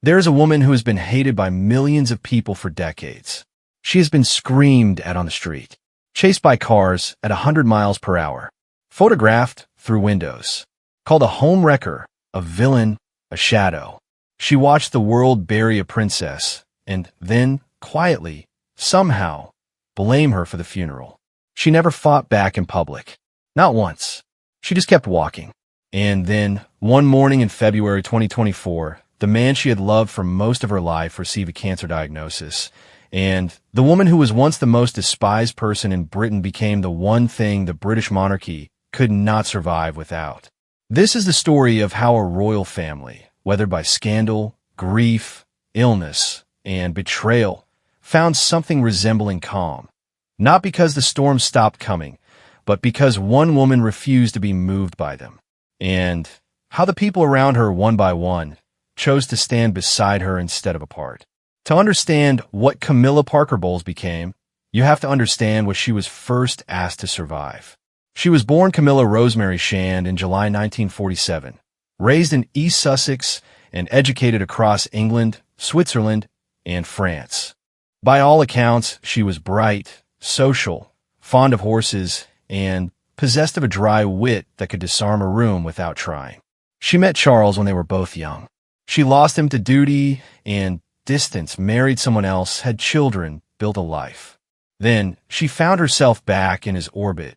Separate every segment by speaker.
Speaker 1: There's a woman who has been hated by millions of people for decades. She has been screamed at on the street, chased by cars at 100 miles per hour, photographed through windows, called a home wrecker, a villain, a shadow. She watched the world bury a princess and then, quietly, somehow, blame her for the funeral. She never fought back in public. Not once. She just kept walking. And then, one morning in February 2024, the man she had loved for most of her life received a cancer diagnosis. And the woman who was once the most despised person in Britain became the one thing the British monarchy could not survive without. This is the story of how a royal family, weathered by scandal, grief, illness, and betrayal, found something resembling calm. Not because the storm stopped coming, but because one woman refused to be moved by them. And how the people around her, one by one, chose to stand beside her instead of apart. To understand what Camilla Parker Bowles became, you have to understand what she was first asked to survive. She was born Camilla Rosemary Shand in July 1947, raised in East Sussex and educated across England, Switzerland, and France. By all accounts, she was bright, social, fond of horses, and possessed of a dry wit that could disarm a room without trying. She met Charles when they were both young. She lost him to duty and distance, married someone else, had children, built a life. Then she found herself back in his orbit,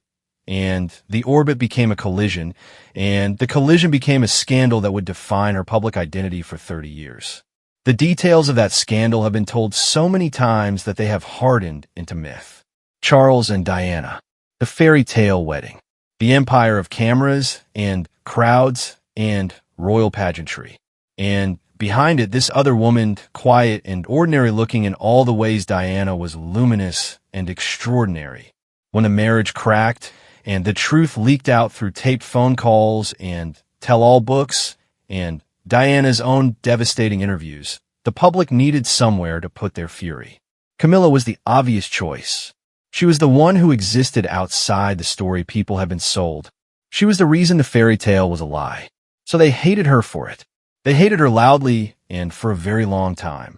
Speaker 1: and the orbit became a collision, and the collision became a scandal that would define her public identity for 30 years. The details of that scandal have been told so many times that they have hardened into myth. Charles and Diana, the fairy tale wedding, the empire of cameras and crowds and royal pageantry. And behind it, this other woman, quiet and ordinary looking in all the ways Diana was luminous and extraordinary. When the marriage cracked and the truth leaked out through taped phone calls and tell-all books and Diana's own devastating interviews, the public needed somewhere to put their fury. Camilla was the obvious choice. She was the one who existed outside the story people have been sold. She was the reason the fairy tale was a lie. So they hated her for it. They hated her loudly and for a very long time.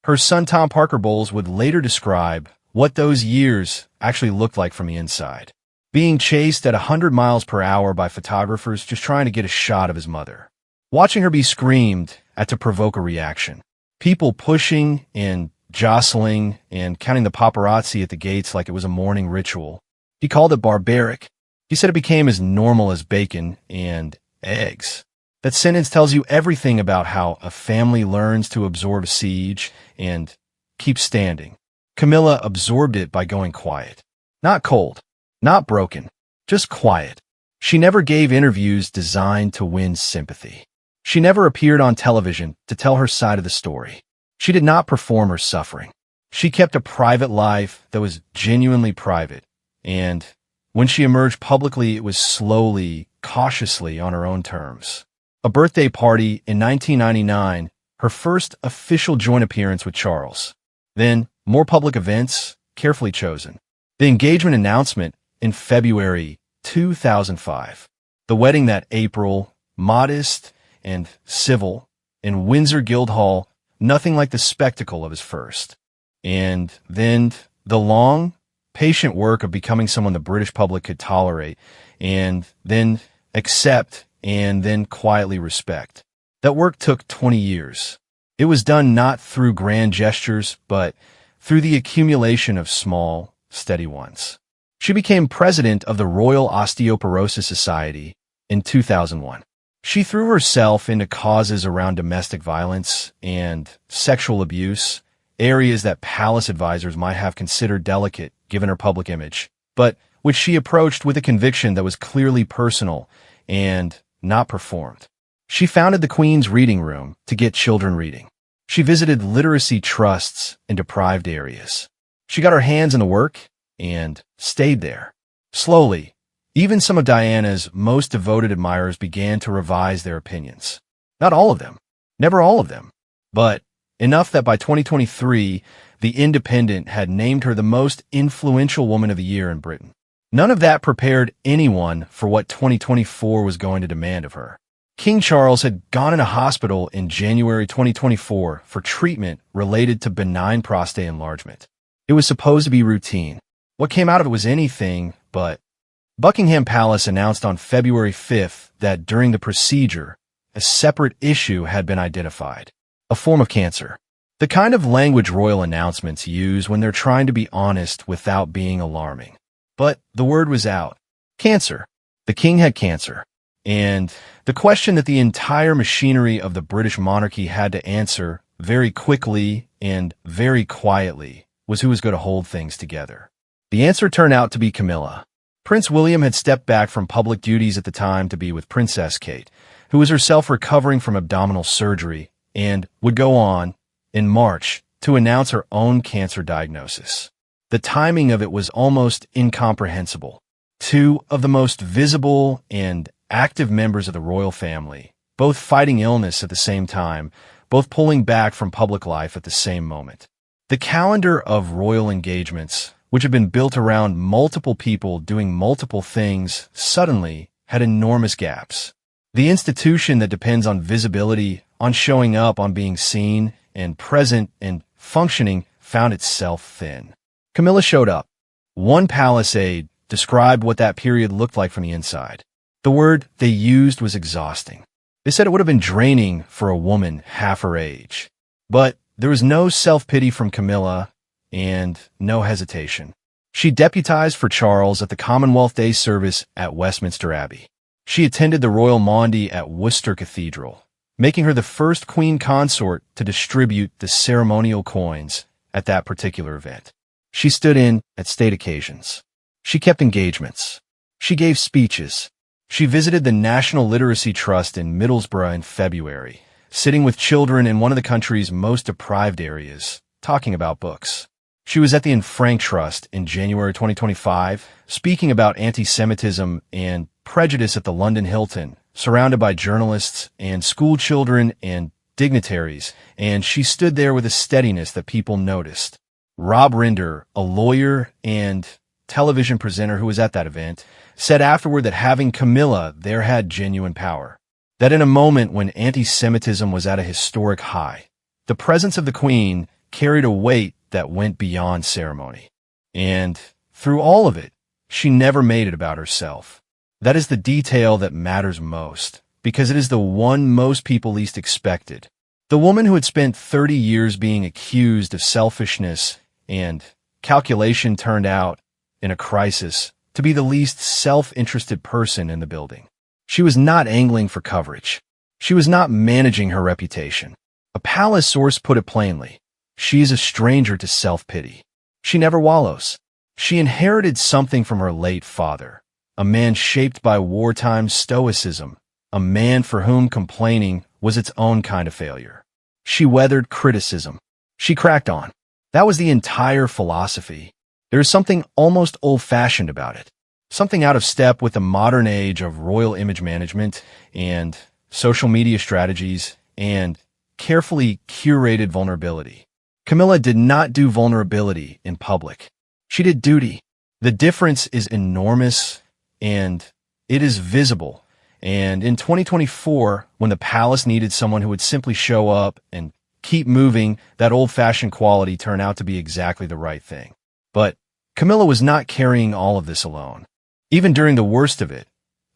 Speaker 1: Her son Tom Parker Bowles would later describe what those years actually looked like from the inside. Being chased at 100 miles per hour by photographers just trying to get a shot of his mother. Watching her be screamed at to provoke a reaction. People pushing and jostling and counting the paparazzi at the gates like it was a morning ritual. He called it barbaric. He said it became as normal as bacon and eggs. That sentence tells you everything about how a family learns to absorb siege and keep standing. Camilla absorbed it by going quiet. Not cold, not broken, just quiet. She never gave interviews designed to win sympathy. She never appeared on television to tell her side of the story. She did not perform her suffering. She kept a private life that was genuinely private. And when she emerged publicly, it was slowly, cautiously on her own terms. A birthday party in 1999, her first official joint appearance with Charles. Then, more public events, carefully chosen. The engagement announcement in February 2005. The wedding that April, modest and civil, in Windsor Guildhall, nothing like the spectacle of his first. And then the long, patient work of becoming someone the British public could tolerate, and then accept, and then quietly respect. That work took 20 years. It was done not through grand gestures, but through the accumulation of small, steady ones. She became president of the Royal Osteoporosis Society in 2001. She threw herself into causes around domestic violence and sexual abuse, areas that palace advisors might have considered delicate given her public image, but which she approached with a conviction that was clearly personal and not performed. She founded the Queen's Reading Room to get children reading. She visited literacy trusts in deprived areas. She got her hands in the work and stayed there. Slowly, even some of Diana's most devoted admirers began to revise their opinions. Not all of them, never all of them, but enough that by 2023, The Independent had named her the most influential woman of the year in Britain. None of that prepared anyone for what 2024 was going to demand of her. King Charles had gone into hospital in January 2024 for treatment related to benign prostate enlargement. It was supposed to be routine. What came out of it was anything but. Buckingham Palace announced on February 5th that during the procedure, a separate issue had been identified, a form of cancer. The kind of language royal announcements use when they're trying to be honest without being alarming. But the word was out. Cancer. The king had cancer. And the question that the entire machinery of the British monarchy had to answer very quickly and very quietly was who was going to hold things together. The answer turned out to be Camilla. Prince William had stepped back from public duties at the time to be with Princess Kate, who was herself recovering from abdominal surgery and would go on, in March, to announce her own cancer diagnosis. The timing of it was almost incomprehensible. Two of the most visible and active members of the royal family, both fighting illness at the same time, both pulling back from public life at the same moment. The calendar of royal engagements, which had been built around multiple people doing multiple things, suddenly had enormous gaps. The institution that depends on visibility, on showing up, on being seen and present and functioning found itself thin. Camilla showed up. One palace aide described what that period looked like from the inside. The word they used was exhausting. They said it would have been draining for a woman half her age. But there was no self-pity from Camilla and no hesitation. She deputized for Charles at the Commonwealth Day service at Westminster Abbey. She attended the Royal Maundy at Worcester Cathedral, making her the first queen consort to distribute the ceremonial coins at that particular event. She stood in at state occasions. She kept engagements. She gave speeches. She visited the National Literacy Trust in Middlesbrough in February, sitting with children in one of the country's most deprived areas, talking about books. She was at the Frank Trust in January 2025, speaking about anti-Semitism and prejudice at the London Hilton, surrounded by journalists and school children and dignitaries, and she stood there with a steadiness that people noticed. Rob Rinder, a lawyer and television presenter who was at that event, said afterward that having Camilla there had genuine power. That in a moment when anti-Semitism was at a historic high, the presence of the Queen carried a weight that went beyond ceremony. And through all of it, she never made it about herself. That is the detail that matters most, because it is the one most people least expected. The woman who had spent 30 years being accused of selfishness and calculation turned out, in a crisis, to be the least self-interested person in the building. She was not angling for coverage. She was not managing her reputation. A palace source put it plainly. She is a stranger to self-pity. She never wallows. She inherited something from her late father, a man shaped by wartime stoicism, a man for whom complaining was its own kind of failure. She weathered criticism. She cracked on. That was the entire philosophy. There is something almost old-fashioned about it, something out of step with the modern age of royal image management and social media strategies and carefully curated vulnerability. Camilla did not do vulnerability in public. She did duty. The difference is enormous, and it is visible. And in 2024, when the palace needed someone who would simply show up and keep moving, that old-fashioned quality turned out to be exactly the right thing. But Camilla was not carrying all of this alone. Even during the worst of it,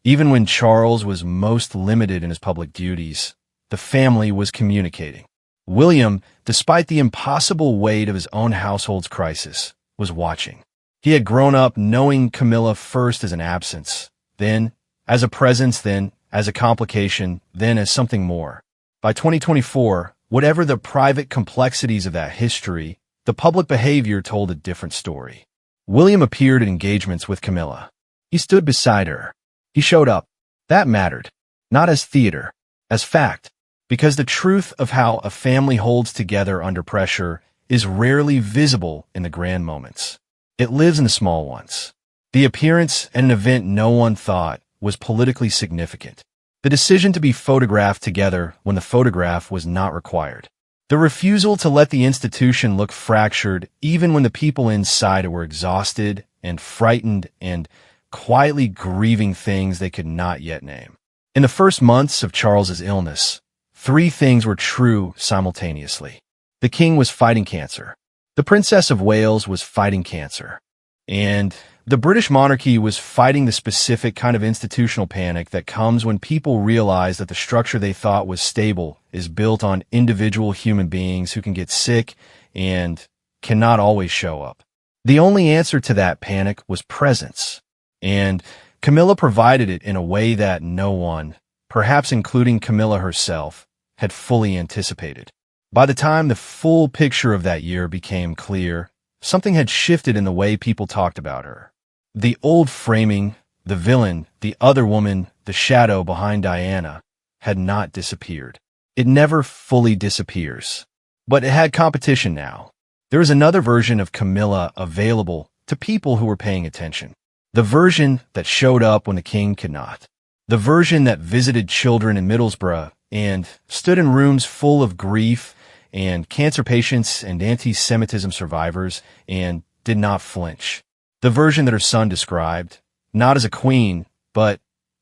Speaker 1: even when Charles was most limited in his public duties, the family was communicating. William, despite the impossible weight of his own household's crisis, was watching. He had grown up knowing Camilla first as an absence, then as a presence, then as a complication, then as something more. By 2024, whatever the private complexities of that history, the public behavior told a different story. William appeared at engagements with Camilla. He stood beside her. He showed up. That mattered. Not as theater, as fact. Because the truth of how a family holds together under pressure is rarely visible in the grand moments. It lives in the small ones. The appearance at an event no one thought was politically significant. The decision to be photographed together when the photograph was not required. The refusal to let the institution look fractured even when the people inside it were exhausted and frightened and quietly grieving things they could not yet name. In the first months of Charles's illness, three things were true simultaneously. The king was fighting cancer. The Princess of Wales was fighting cancer. And the British monarchy was fighting the specific kind of institutional panic that comes when people realize that the structure they thought was stable is built on individual human beings who can get sick and cannot always show up. The only answer to that panic was presence. And Camilla provided it in a way that no one, perhaps including Camilla herself, had fully anticipated. By the time the full picture of that year became clear, something had shifted in the way people talked about her. The old framing, the villain, the other woman, the shadow behind Diana, had not disappeared. It never fully disappears. But it had competition now. There was another version of Camilla available to people who were paying attention. The version that showed up when the king could not. The version that visited children in Middlesbrough and stood in rooms full of grief and cancer patients and anti-Semitism survivors and did not flinch. The version that her son described, not as a queen, but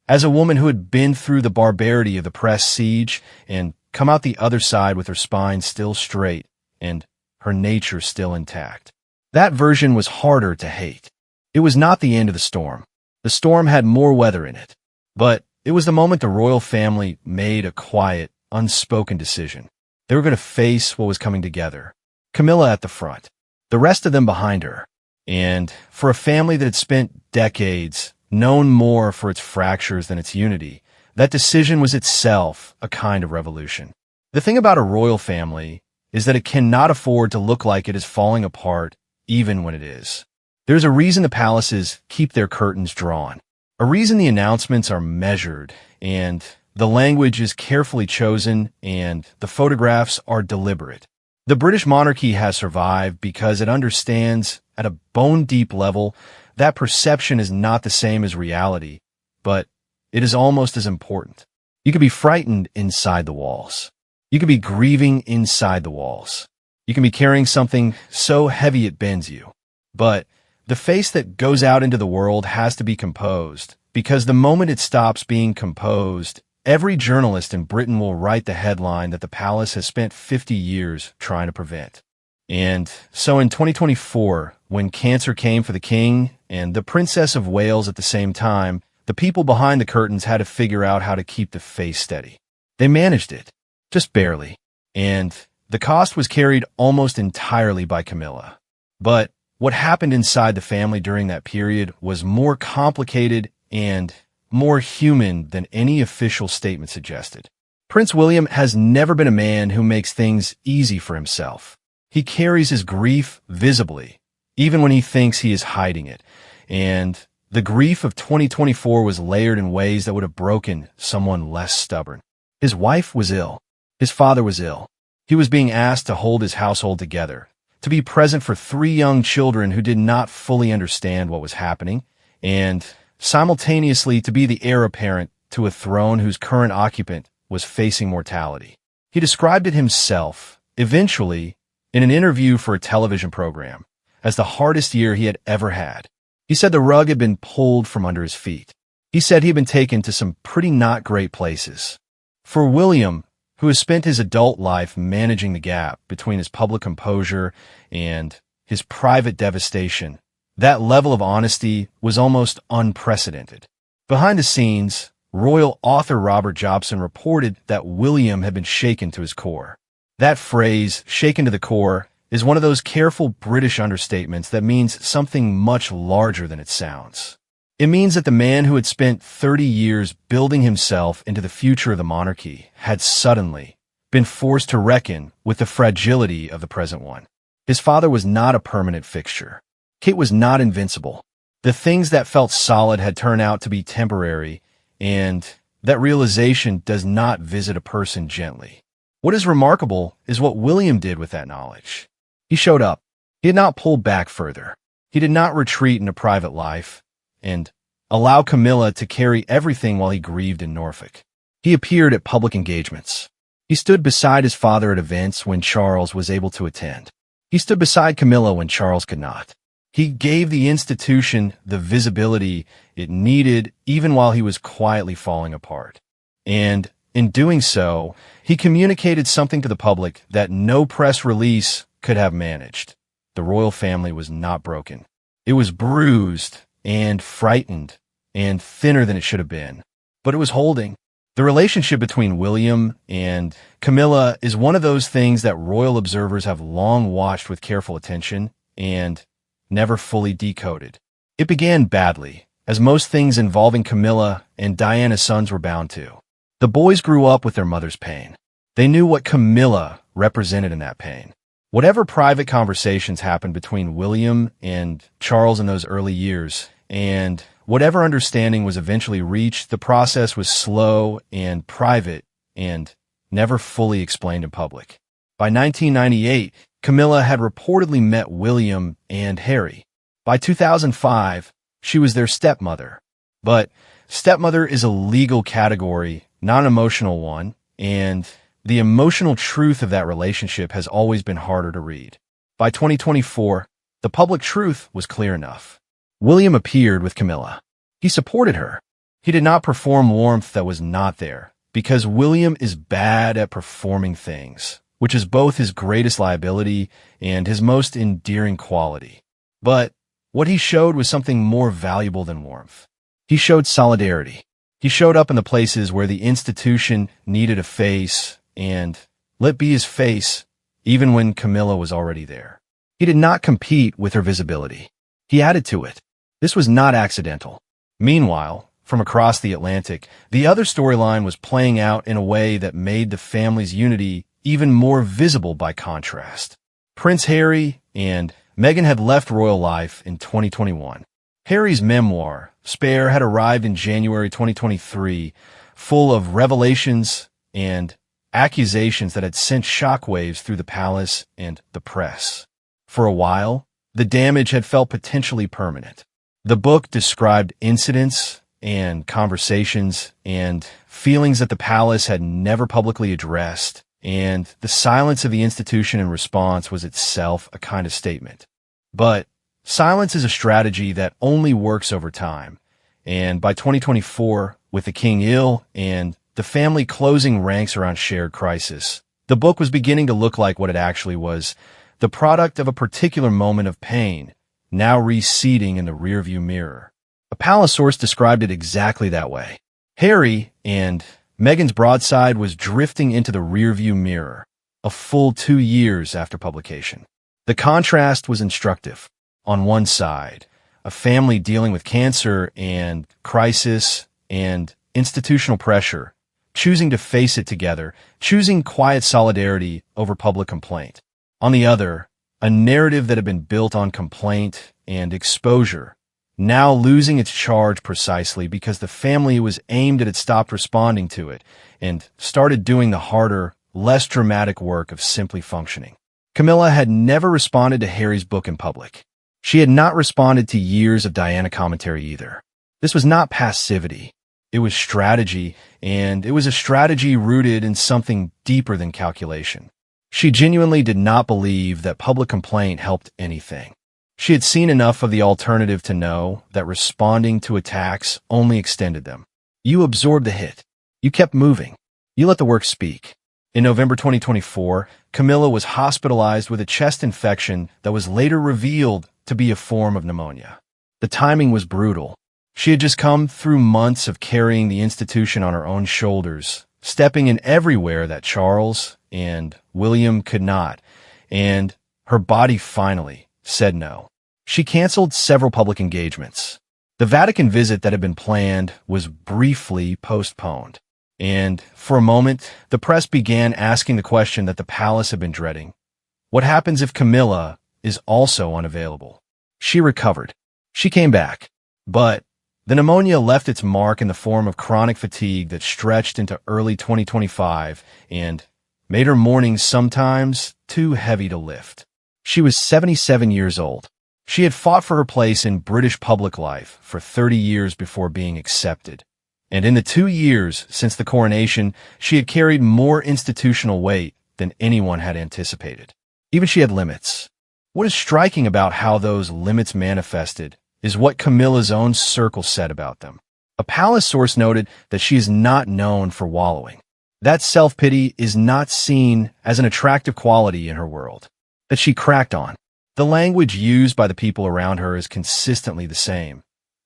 Speaker 1: as a woman who had been through the barbarity of the press siege and come out the other side with her spine still straight and her nature still intact. That version was harder to hate. It was not the end of the storm. The storm had more weather in it. But it was the moment the royal family made a quiet, unspoken decision. They were going to face what was coming together. Camilla at the front, the rest of them behind her. And for a family that had spent decades, known more for its fractures than its unity, that decision was itself a kind of revolution. The thing about a royal family is that it cannot afford to look like it is falling apart, even when it is. There's a reason the palaces keep their curtains drawn. A reason the announcements are measured, and the language is carefully chosen, and the photographs are deliberate. The British monarchy has survived because it understands, at a bone-deep level, that perception is not the same as reality, but it is almost as important. You could be frightened inside the walls. You could be grieving inside the walls. You can be carrying something so heavy it bends you. But the face that goes out into the world has to be composed, because the moment it stops being composed, every journalist in Britain will write the headline that the palace has spent 50 years trying to prevent. And so in 2024, when cancer came for the king and the Princess of Wales at the same time, the people behind the curtains had to figure out how to keep the face steady. They managed it, just barely, and the cost was carried almost entirely by Camilla. But what happened inside the family during that period was more complicated and more human than any official statement suggested. Prince William has never been a man who makes things easy for himself. He carries his grief visibly, even when he thinks he is hiding it. And the grief of 2024 was layered in ways that would have broken someone less stubborn. His wife was ill. His father was ill. He was being asked to hold his household together, to be present for three young children who did not fully understand what was happening, and simultaneously to be the heir apparent to a throne whose current occupant was facing mortality. He described it himself, eventually, in an interview for a television program, as the hardest year he had ever had. He said the rug had been pulled from under his feet. He said he had been taken to some pretty not great places. For William, who has spent his adult life managing the gap between his public composure and his private devastation, that level of honesty was almost unprecedented. Behind the scenes, royal author Robert Jobson reported that William had been shaken to his core. That phrase, shaken to the core, is one of those careful British understatements that means something much larger than it sounds. It means that the man who had spent 30 years building himself into the future of the monarchy had suddenly been forced to reckon with the fragility of the present one. His father was not a permanent fixture. Kate was not invincible. The things that felt solid had turned out to be temporary, and that realization does not visit a person gently. What is remarkable is what William did with that knowledge. He showed up. He had not pulled back further. He did not retreat into private life and allow Camilla to carry everything while he grieved in Norfolk. He appeared at public engagements. He stood beside his father at events when Charles was able to attend. He stood beside Camilla when Charles could not. He gave the institution the visibility it needed even while he was quietly falling apart. And in doing so, he communicated something to the public that no press release could have managed. The royal family was not broken. It was bruised and frightened and thinner than it should have been, but it was holding. The relationship between William and Camilla is one of those things that royal observers have long watched with careful attention and never fully decoded. It began badly, as most things involving Camilla and Diana's sons were bound to. The boys grew up with their mother's pain. They knew what Camilla represented in that pain. Whatever private conversations happened between William and Charles in those early years, and whatever understanding was eventually reached, the process was slow and private and never fully explained in public. By 1998, Camilla had reportedly met William and Harry. By 2005, she was their stepmother. But stepmother is a legal category, not an emotional one, and the emotional truth of that relationship has always been harder to read. By 2024, the public truth was clear enough. William appeared with Camilla. He supported her. He did not perform warmth that was not there, because William is bad at performing things, which is both his greatest liability and his most endearing quality. But what he showed was something more valuable than warmth. He showed solidarity. He showed up in the places where the institution needed a face and let be his face, even when Camilla was already there. He did not compete with her visibility. He added to it. This was not accidental. Meanwhile, from across the Atlantic, the other storyline was playing out in a way that made the family's unity even more visible by contrast. Prince Harry and Meghan had left royal life in 2021. Harry's memoir, Spare, had arrived in January 2023, full of revelations and accusations that had sent shockwaves through the palace and the press. For a while, the damage had felt potentially permanent. The book described incidents and conversations and feelings that the palace had never publicly addressed, and the silence of the institution in response was itself a kind of statement. But silence is a strategy that only works over time, and by 2024, with the king ill and the family closing ranks around shared crisis, the book was beginning to look like what it actually was, the product of a particular moment of pain, now receding in the rearview mirror. A palace source described it exactly that way. Harry and Meghan's broadside was drifting into the rearview mirror, a full 2 years after publication. The contrast was instructive. On one side, a family dealing with cancer and crisis and institutional pressure, choosing to face it together, choosing quiet solidarity over public complaint. On the other, a narrative that had been built on complaint and exposure, now losing its charge precisely because the family it was aimed at had stopped responding to it and started doing the harder, less dramatic work of simply functioning. Camilla had never responded to Harry's book in public. She had not responded to years of Diana commentary either. This was not passivity. It was strategy, and it was a strategy rooted in something deeper than calculation. She genuinely did not believe that public complaint helped anything. She had seen enough of the alternative to know that responding to attacks only extended them. You absorbed the hit. You kept moving. You let the work speak. In November 2024, Camilla was hospitalized with a chest infection that was later revealed to be a form of pneumonia. The timing was brutal. She had just come through months of carrying the institution on her own shoulders, stepping in everywhere that Charles and William could not, and her body finally said no. She canceled several public engagements. The Vatican visit that had been planned was briefly postponed, and for a moment, the press began asking the question that the palace had been dreading. What happens if Camilla is also unavailable? She recovered. She came back, but the pneumonia left its mark in the form of chronic fatigue that stretched into early 2025 and made her mornings sometimes too heavy to lift. She was 77 years old. She had fought for her place in British public life for 30 years before being accepted. And in the 2 years since the coronation, she had carried more institutional weight than anyone had anticipated. Even she had limits. What is striking about how those limits manifested is what Camilla's own circle said about them. A A palace source noted that she is not known for wallowing. That self-pity is not seen as an attractive quality in her world. That she cracked on. The language used by the people around her is consistently the same.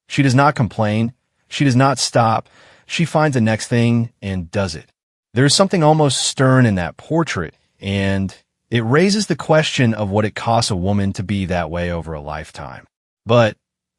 Speaker 1: She does not complain. She does not stop. She finds the next thing and does it. There is something almost stern in that portrait, and it raises the question of what it costs a woman to be that way over a lifetime. But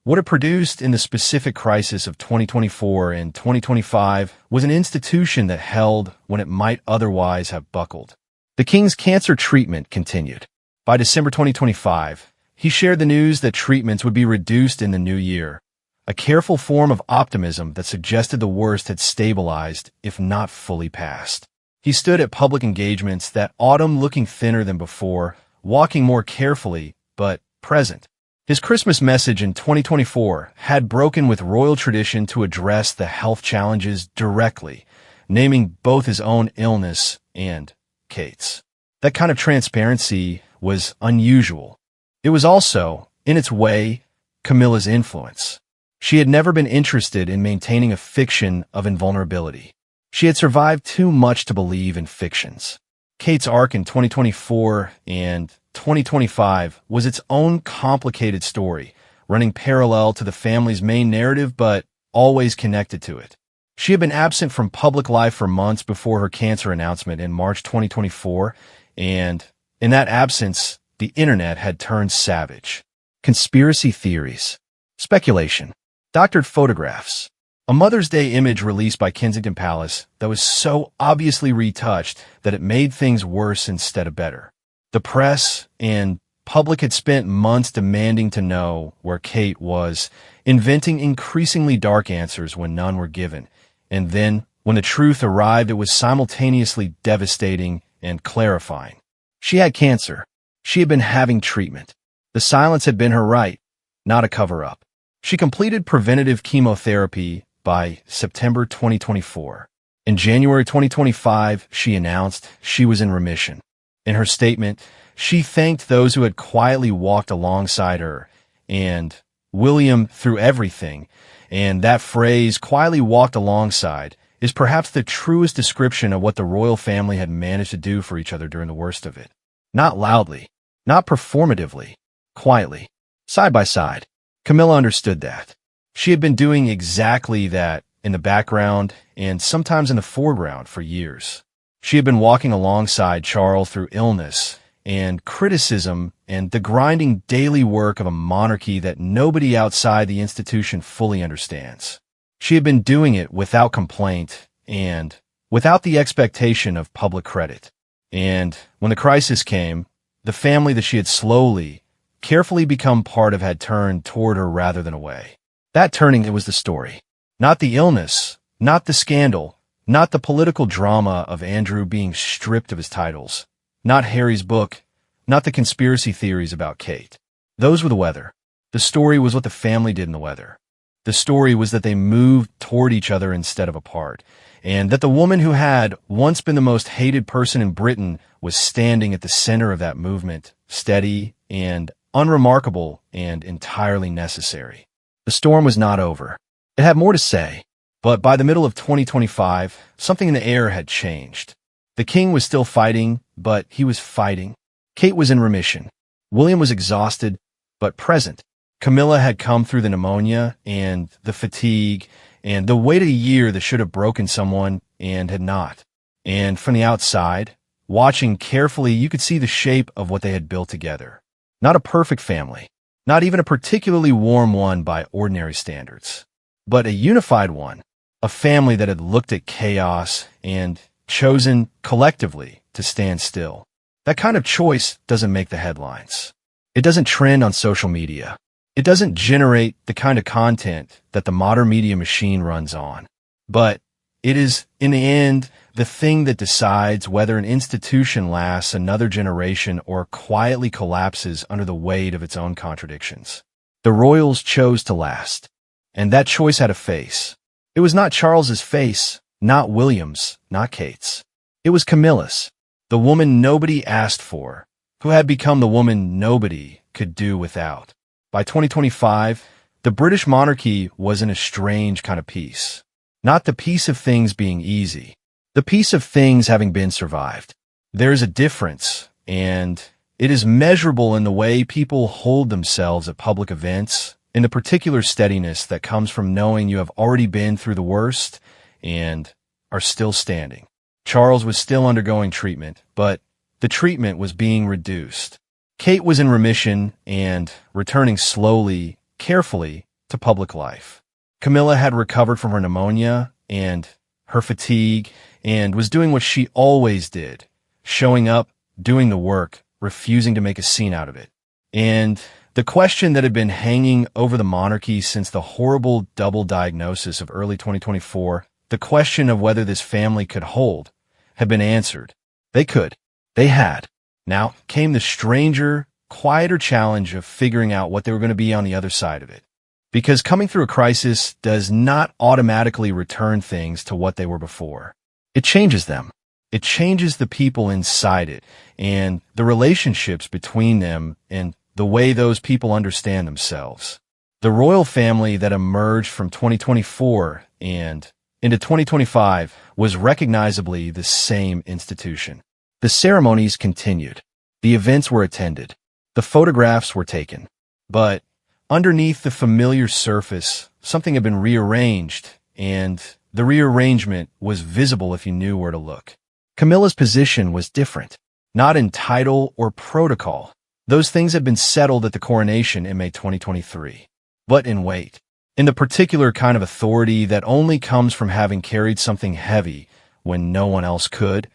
Speaker 1: what it produced in the specific crisis of 2024 and 2025 was an institution that held when it might otherwise have buckled. The king's cancer treatment continued. By December 2025, he shared the news that treatments would be reduced in the new year, a careful form of optimism that suggested the worst had stabilized, if not fully passed. He stood at public engagements that autumn looking thinner than before, walking more carefully, but present. His Christmas message in 2024 had broken with royal tradition to address the health challenges directly, naming both his own illness and Kate's. That kind of transparency was unusual. It was also, in its way, Camilla's influence. She had never been interested in maintaining a fiction of invulnerability. She had survived too much to believe in fictions. Kate's arc in 2024 and 2025 was its own complicated story, running parallel to the family's main narrative but always connected to it. She had been absent from public life for months before her cancer announcement in March 2024, and in that absence, the internet had turned savage. Conspiracy theories. Speculation. Doctored photographs. A Mother's Day image released by Kensington Palace that was so obviously retouched that it made things worse instead of better. The press and public had spent months demanding to know where Kate was, inventing increasingly dark answers when none were given. And then, when the truth arrived, it was simultaneously devastating and clarifying. She had cancer. She had been having treatment. The silence had been her right, not a cover-up. She completed preventative chemotherapy by September 2024. In January 2025, she announced she was in remission. In her statement, she thanked those who had quietly walked alongside her and William through everything, and that phrase, quietly walked alongside, is perhaps the truest description of what the royal family had managed to do for each other during the worst of it. Not loudly, not performatively, quietly, side by side. Camilla understood that. She had been doing exactly that in the background and sometimes in the foreground for years. She had been walking alongside Charles through illness and criticism and the grinding daily work of a monarchy that nobody outside the institution fully understands. She had been doing it without complaint and without the expectation of public credit. And when the crisis came, the family that she had slowly, carefully become part of had turned toward her rather than away. That turning, it was the story. Not the illness, not the scandal, not the political drama of Andrew being stripped of his titles, not Harry's book, not the conspiracy theories about Kate. Those were the weather. The story was what the family did in the weather. The story was that they moved toward each other instead of apart, and that the woman who had once been the most hated person in Britain was standing at the center of that movement, steady and unremarkable and entirely necessary. The storm was not over. It had more to say, but by the middle of 2025, something in the air had changed. The king was still fighting, but he was fighting. Kate was in remission. William was exhausted, but present. Camilla had come through the pneumonia and the fatigue and the weight of a year that should have broken someone and had not. And from the outside, watching carefully, you could see the shape of what they had built together. Not a perfect family, not even a particularly warm one by ordinary standards, but a unified one, a family that had looked at chaos and chosen collectively to stand still. That kind of choice doesn't make the headlines. It doesn't trend on social media. It doesn't generate the kind of content that the modern media machine runs on. But it is, in the end, the thing that decides whether an institution lasts another generation or quietly collapses under the weight of its own contradictions. The royals chose to last, and that choice had a face. It was not Charles's face, not William's, not Kate's. It was Camilla's, the woman nobody asked for, who had become the woman nobody could do without. By 2025, The British monarchy was in a strange kind of peace. Not the peace of things being easy, the peace of things having been survived. There is a difference, and it is measurable in the way people hold themselves at public events, in the particular steadiness that comes from knowing you have already been through the worst and are still standing. Charles was still undergoing treatment, but the treatment was being reduced. Kate was in remission and returning slowly, carefully, to public life. Camilla had recovered from her pneumonia and her fatigue and was doing what she always did, showing up, doing the work, refusing to make a scene out of it. And the question that had been hanging over the monarchy since the horrible double diagnosis of early 2024, the question of whether this family could hold, had been answered. They could. They had. Now came the stranger, quieter challenge of figuring out what they were going to be on the other side of it. Because coming through a crisis does not automatically return things to what they were before. It changes them. It changes the people inside it and the relationships between them and the way those people understand themselves. The royal family that emerged from 2024 and into 2025 was recognizably the same institution. The ceremonies continued. The events were attended. The photographs were taken. But underneath the familiar surface, something had been rearranged, and the rearrangement was visible if you knew where to look. Camilla's position was different, not in title or protocol. Those things had been settled at the coronation in May 2023, but in weight, in the particular kind of authority that only comes from having carried something heavy when no one else could,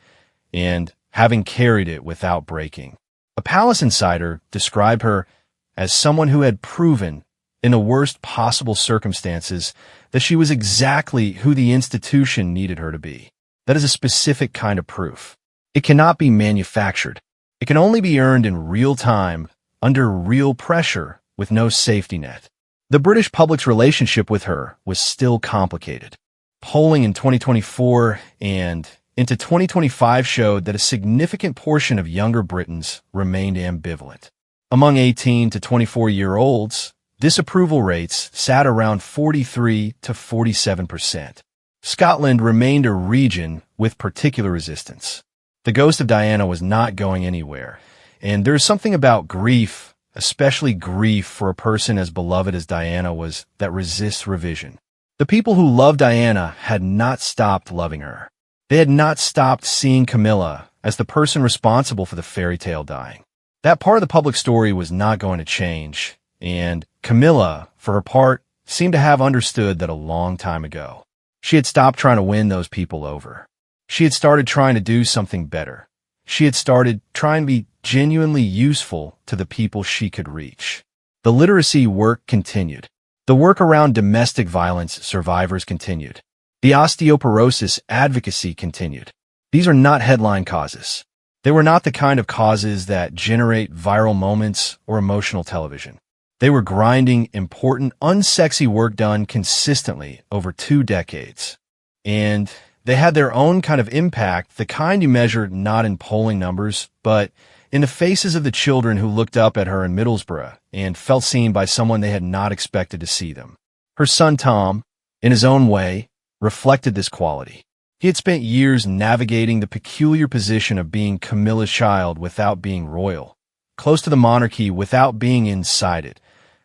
Speaker 1: and having carried it without breaking. A palace insider described her as someone who had proven, in the worst possible circumstances, that she was exactly who the institution needed her to be. That is a specific kind of proof. It cannot be manufactured. It can only be earned in real time, under real pressure, with no safety net. The British public's relationship with her was still complicated. Polling in 2024 and into 2025 showed that a significant portion of younger Britons remained ambivalent. Among 18 to 24-year-olds, disapproval rates sat around 43 to 47%. Scotland remained a region with particular resistance. The ghost of Diana was not going anywhere, and there is something about grief, especially grief for a person as beloved as Diana was, that resists revision. The people who loved Diana had not stopped loving her. They had not stopped seeing Camilla as the person responsible for the fairy tale dying. That part of the public story was not going to change, and Camilla, for her part, seemed to have understood that a long time ago. She had stopped trying to win those people over. She had started trying to do something better. She had started trying to be genuinely useful to the people she could reach. The literacy work continued. The work around domestic violence survivors continued. The osteoporosis advocacy continued. These are not headline causes. They were not the kind of causes that generate viral moments or emotional television. They were grinding, important, unsexy work done consistently over 2 decades. And they had their own kind of impact, the kind you measure not in polling numbers, but in the faces of the children who looked up at her in Middlesbrough and felt seen by someone they had not expected to see them. Her son Tom, in his own way, reflected this quality. He had spent years navigating the peculiar position of being Camilla's child without being royal, close to the monarchy without being inside it,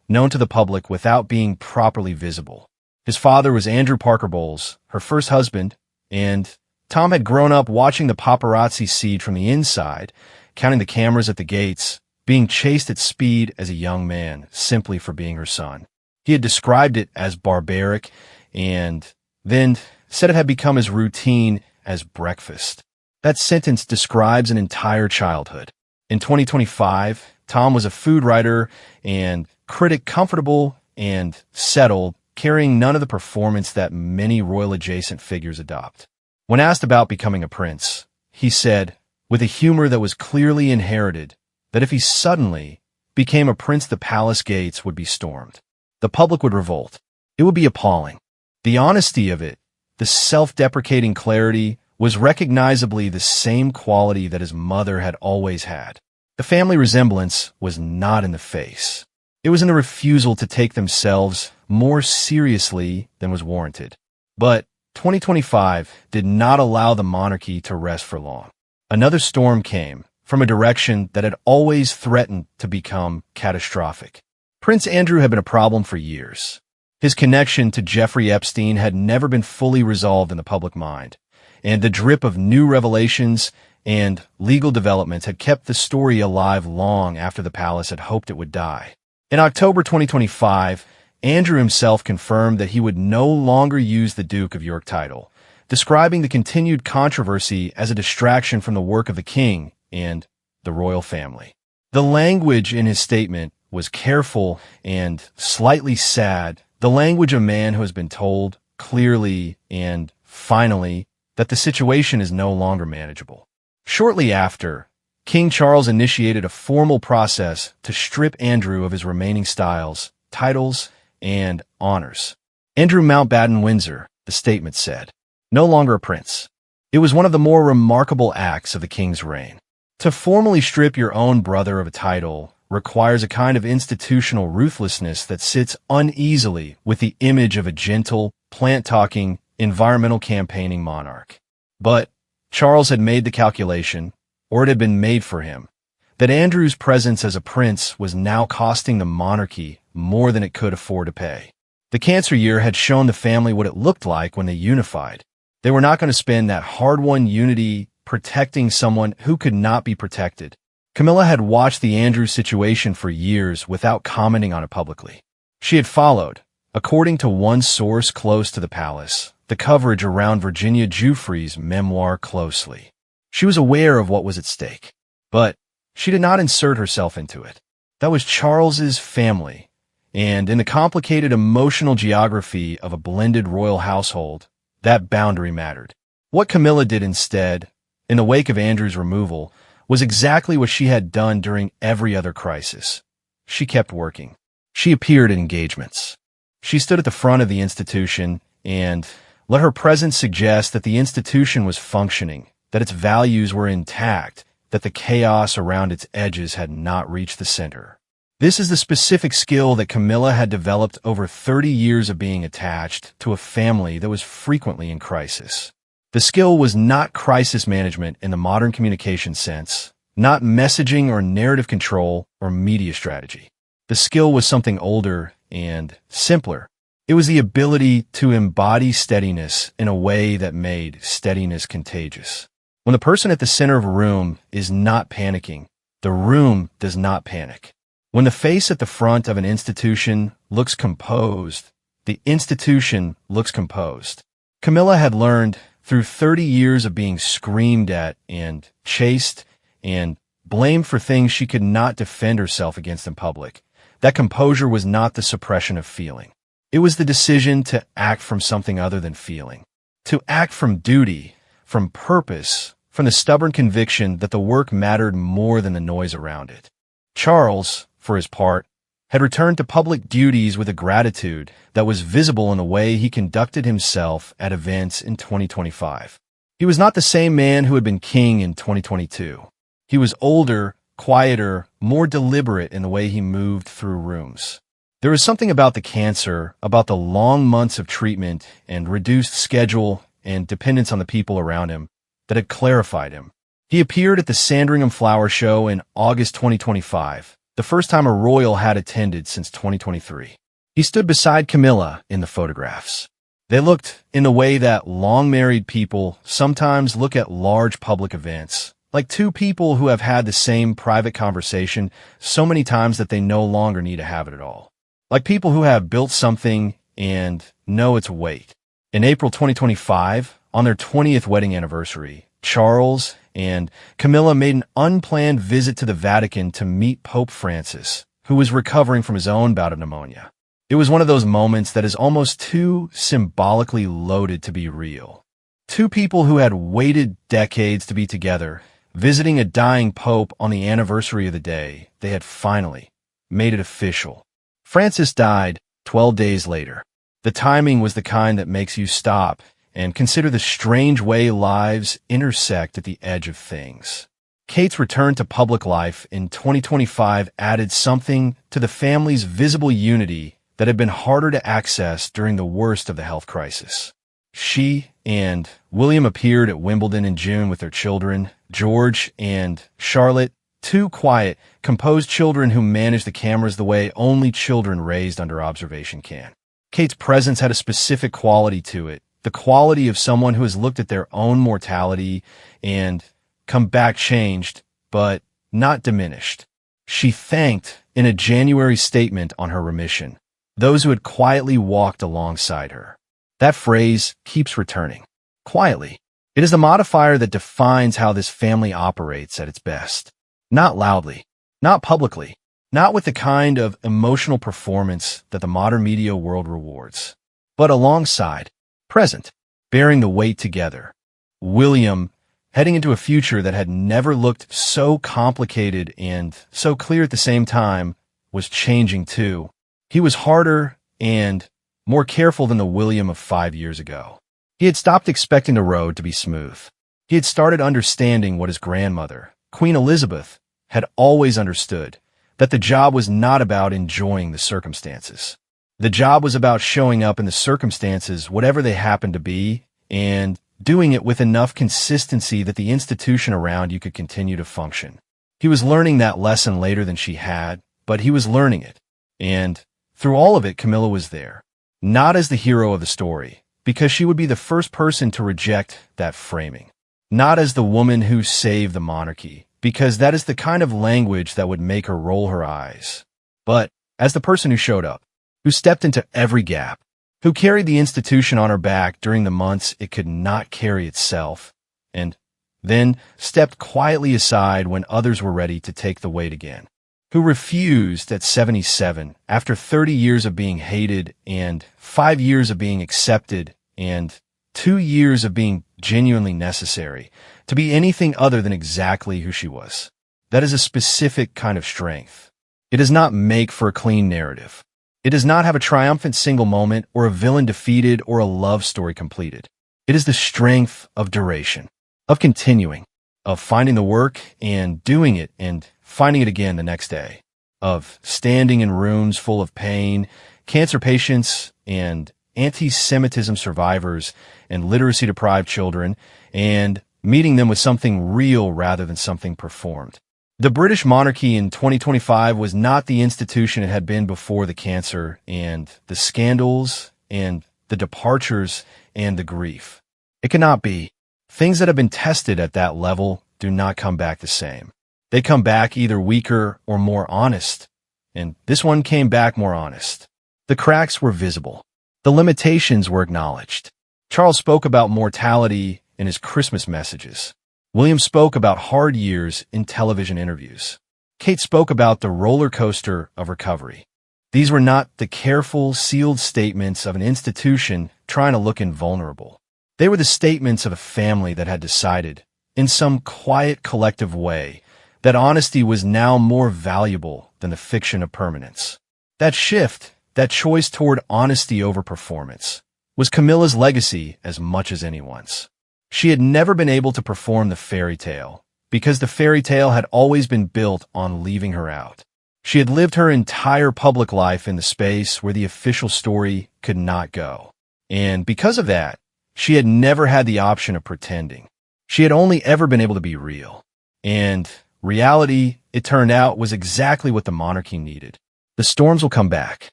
Speaker 1: known to the public without being properly visible. His father was Andrew Parker Bowles, her first husband, and Tom had grown up watching the paparazzi siege from the inside, counting the cameras at the gates, being chased at speed as a young man, simply for being her son. He had described it as barbaric, and then said it had become as routine as breakfast. That sentence describes an entire childhood. In 2025, Tom was a food writer and critic, comfortable and settled, carrying none of the performance that many royal-adjacent figures adopt. When asked about becoming a prince, he said, with a humor that was clearly inherited, that if he suddenly became a prince, the palace gates would be stormed. The public would revolt. It would be appalling. The honesty of it, the self-deprecating clarity, was recognizably the same quality that his mother had always had. The family resemblance was not in the face. It was in the refusal to take themselves more seriously than was warranted. But 2025 did not allow the monarchy to rest for long. Another storm came from a direction that had always threatened to become catastrophic. Prince Andrew had been a problem for years. His connection to Jeffrey Epstein had never been fully resolved in the public mind, and the drip of new revelations and legal developments had kept the story alive long after the palace had hoped it would die. In October 2025, Andrew himself confirmed that he would no longer use the Duke of York title, describing the continued controversy as a distraction from the work of the king and the royal family. The language in his statement was careful and slightly sad, the language of a man who has been told clearly and finally that the situation is no longer manageable. Shortly after, King Charles initiated a formal process to strip Andrew of his remaining styles, titles, and honors. Andrew Mountbatten Windsor, the statement said, no longer a prince. It was one of the more remarkable acts of the king's reign. To formally strip your own brother of a title requires a kind of institutional ruthlessness that sits uneasily with the image of a gentle, plant-talking, environmental campaigning monarch. But Charles had made the calculation, or it had been made for him, that Andrew's presence as a prince was now costing the monarchy more than it could afford to pay. The cancer year had shown the family what it looked like when they unified. They were not going to spend that hard-won unity protecting someone who could not be protected. Camilla had watched the Andrew situation for years without commenting on it publicly. She had followed, according to one source close to the palace, the coverage around Virginia Giuffre's memoir closely. She was aware of what was at stake, but she did not insert herself into it. That was Charles's family, and in the complicated emotional geography of a blended royal household, that boundary mattered. What Camilla did instead, in the wake of Andrew's removal, was exactly what she had done during every other crisis. She kept working. She appeared at engagements. She stood at the front of the institution and let her presence suggest that the institution was functioning, that its values were intact, that the chaos around its edges had not reached the center. This is the specific skill that Camilla had developed over 30 years of being attached to a family that was frequently in crisis. The skill was not crisis management in the modern communication sense, not messaging or narrative control or media strategy. The skill was something older and simpler. It was the ability to embody steadiness in a way that made steadiness contagious. When the person at the center of a room is not panicking, the room does not panic. When the face at the front of an institution looks composed, the institution looks composed. Camilla had learned through 30 years of being screamed at and chased and blamed for things she could not defend herself against in public, that composure was not the suppression of feeling. It was the decision to act from something other than feeling, to act from duty, from purpose, from the stubborn conviction that the work mattered more than the noise around it. Charles, for his part, had returned to public duties with a gratitude that was visible in the way he conducted himself at events in 2025. He was not the same man who had been king in 2022. He was older, quieter, more deliberate in the way he moved through rooms. There was something about the cancer, about the long months of treatment and reduced schedule and dependence on the people around him, that had clarified him. He appeared at the Sandringham Flower Show in August 2025, the first time a royal had attended since 2023. He stood beside Camilla in the photographs. They looked in the way that long-married people sometimes look at large public events, like two people who have had the same private conversation so many times that they no longer need to have it at all. Like people who have built something and know its weight. In April 2025, on their 20th wedding anniversary, Charles and Camilla made an unplanned visit to the Vatican to meet Pope Francis, who was recovering from his own bout of pneumonia. It was one of those moments that is almost too symbolically loaded to be real. Two people who had waited decades to be together, visiting a dying pope on the anniversary of the day they had finally made it official. Francis died 12 days later. The timing was the kind that makes you stop and consider the strange way lives intersect at the edge of things. Kate's return to public life in 2025 added something to the family's visible unity that had been harder to access during the worst of the health crisis. She and William appeared at Wimbledon in June with their children, George and Charlotte, two quiet, composed children who managed the cameras the way only children raised under observation can. Kate's presence had a specific quality to it, the quality of someone who has looked at their own mortality and come back changed, but not diminished. She thanked, in a January statement on her remission, those who had quietly walked alongside her. That phrase keeps returning. Quietly. It is the modifier that defines how this family operates at its best. Not loudly, not publicly, not with the kind of emotional performance that the modern media world rewards, but alongside, present, bearing the weight together. William, heading into a future that had never looked so complicated and so clear at the same time, was changing too. He was harder and more careful than the William of 5 years ago. He had stopped expecting the road to be smooth. He had started understanding what his grandmother, Queen Elizabeth, had always understood, that the job was not about enjoying the circumstances. The job was about showing up in the circumstances, whatever they happened to be, and doing it with enough consistency that the institution around you could continue to function. He was learning that lesson later than she had, but he was learning it. And through all of it, Camilla was there. Not as the hero of the story, because she would be the first person to reject that framing. Not as the woman who saved the monarchy, because that is the kind of language that would make her roll her eyes. But as the person who showed up, who stepped into every gap, who carried the institution on her back during the months it could not carry itself, and then stepped quietly aside when others were ready to take the weight again. Who refused at 77, after 30 years of being hated and 5 years of being accepted and 2 years of being genuinely necessary, to be anything other than exactly who she was. That is a specific kind of strength. It does not make for a clean narrative. It does not have a triumphant single moment or a villain defeated or a love story completed. It is the strength of duration, of continuing, of finding the work and doing it and finding it again the next day, of standing in rooms full of pain, cancer patients and anti-Semitism survivors and literacy-deprived children, and meeting them with something real rather than something performed. The British monarchy in 2025 was not the institution it had been before the cancer and the scandals and the departures and the grief. It cannot be. Things that have been tested at that level do not come back the same. They come back either weaker or more honest, and this one came back more honest. The cracks were visible. The limitations were acknowledged. Charles spoke about mortality in his Christmas messages. William spoke about hard years in television interviews. Kate spoke about the roller coaster of recovery. These were not the careful, sealed statements of an institution trying to look invulnerable. They were the statements of a family that had decided, in some quiet collective way, that honesty was now more valuable than the fiction of permanence. That shift, that choice toward honesty over performance, was Camilla's legacy as much as anyone's. She had never been able to perform the fairy tale, because the fairy tale had always been built on leaving her out. She had lived her entire public life in the space where the official story could not go. And because of that, she had never had the option of pretending. She had only ever been able to be real. And reality, it turned out, was exactly what the monarchy needed. The storms will come back.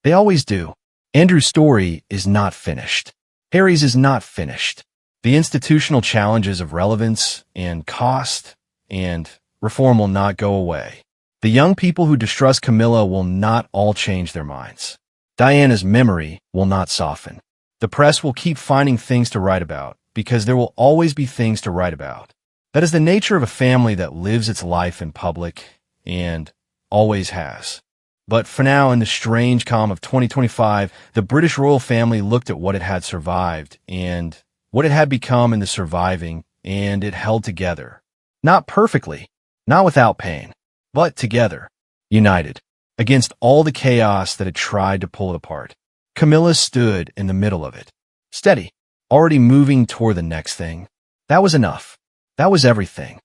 Speaker 1: They always do. Andrew's story is not finished. Harry's is not finished. The institutional challenges of relevance and cost and reform will not go away. The young people who distrust Camilla will not all change their minds. Diana's memory will not soften. The press will keep finding things to write about because there will always be things to write about. That is the nature of a family that lives its life in public and always has. But for now, in the strange calm of 2025, the British royal family looked at what it had survived and what it had become in the surviving, and it held together. Not perfectly, not without pain, but together, united, against all the chaos that had tried to pull it apart. Camilla stood in the middle of it, steady, already moving toward the next thing. That was enough. That was everything.